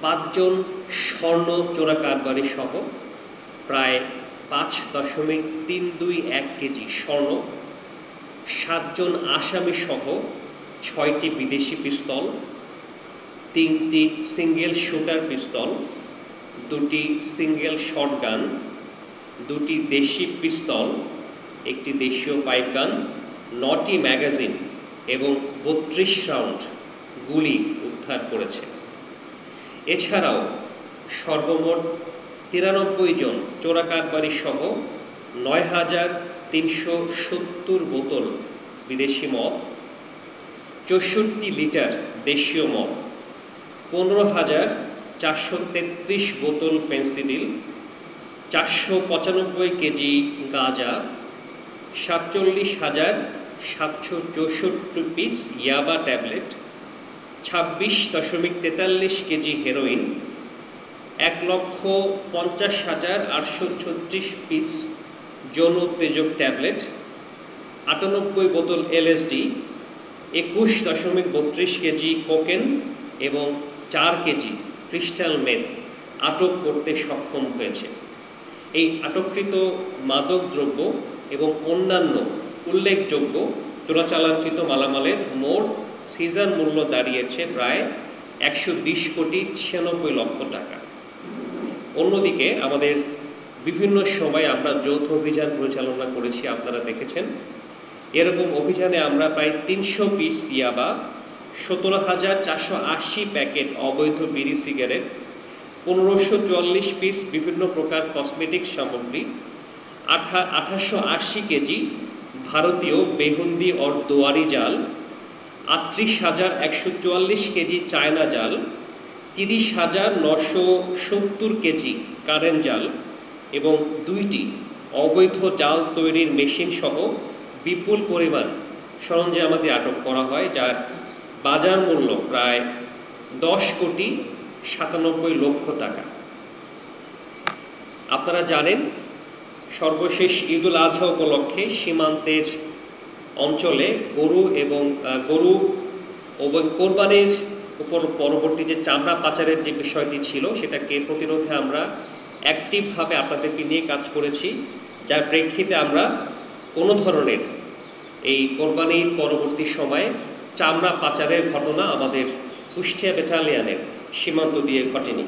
5 জন স্বর্ণ চোরা কারবারি সহ প্রায় 5.321 কেজি স্বর্ণ, 7 জন আসামি সহ 6টি বিদেশি পিস্তল, 3টি সিঙ্গেল শুটার পিস্তল, 2টি সিঙ্গেল শটগান, 2টি দেশি পিস্তল, 1টি দেশীয় পাইপগান, 9টি ম্যাগাজিন এবং 32 রাউন্ড গুলি উদ্ধার করেছে। এছাড়াও সর্বমোট 93 জন চোরা কারবারি সহ 9,370 বোতল বিদেশি মদ, 64 লিটার দেশীয় মদ, 15,433 বোতল ফেন্সিডিল, 495 কেজি গাঁজা, 47,764 পিস ইয়াবা ট্যাবলেট, 26.43 কেজি হেরোইন, 1,50,836 পিস যৌন উত্তেজক ট্যাবলেট, 98 বোতল এলএসডি, 21.32 কেজি কোকেন এবং 4 কেজি ক্রিস্টাল মেথ আটক করতে সক্ষম হয়েছে। এই আটককৃত মাদক দ্রব্য এবং অন্যান্য উল্লেখযোগ্য চোরাচালানকৃত মালামালের মোট সিজার মূল্য দাঁড়িয়েছে প্রায় 120,96 লক্ষ টাকা। অন্যদিকে আমাদের বিভিন্ন সময় আমরা যৌথ অভিযান পরিচালনা করেছি, আপনারা দেখেছেন। এরকম অভিযানে আমরা প্রায় 300 পিস ইয়াবা, 17,480 প্যাকেট অবৈধ বিড়ি সিগারেট, 1544 পিস বিভিন্ন প্রকার কসমেটিক্স সামগ্রী, 2880 কেজি ভারতীয় বেহুন্দি ও দোয়ারি জাল, 38,144 কেজি চায়না জাল, 30,970 কেজি কারেন্ট জাল এবং 2টি অবৈধ জাল তৈরির মেশিন সহ বিপুল পরিমাণ সরঞ্জামাদি আটক করা হয়, যার বাজার মূল্য প্রায় 10,97 লক্ষ টাকা। আপনারা জানেন, সর্বশেষ ঈদুল আজহা উপলক্ষে সীমান্তের অঞ্চলে গরু এবং কোরবানির উপর পরবর্তী যে চামড়া পাচারের যে বিষয়টি ছিল, সেটাকে প্রতিরোধে আমরা অ্যাক্টিভভাবে আপনাদেরকে নিয়ে কাজ করেছি, যার প্রেক্ষিতে আমরা কোনো ধরনের এই কোরবানির পরবর্তী সময়ে চামড়া পাচারের ঘটনা আমাদের কুষ্টিয়া ব্যাটালিয়নের সীমান্ত দিয়ে ঘটেনি।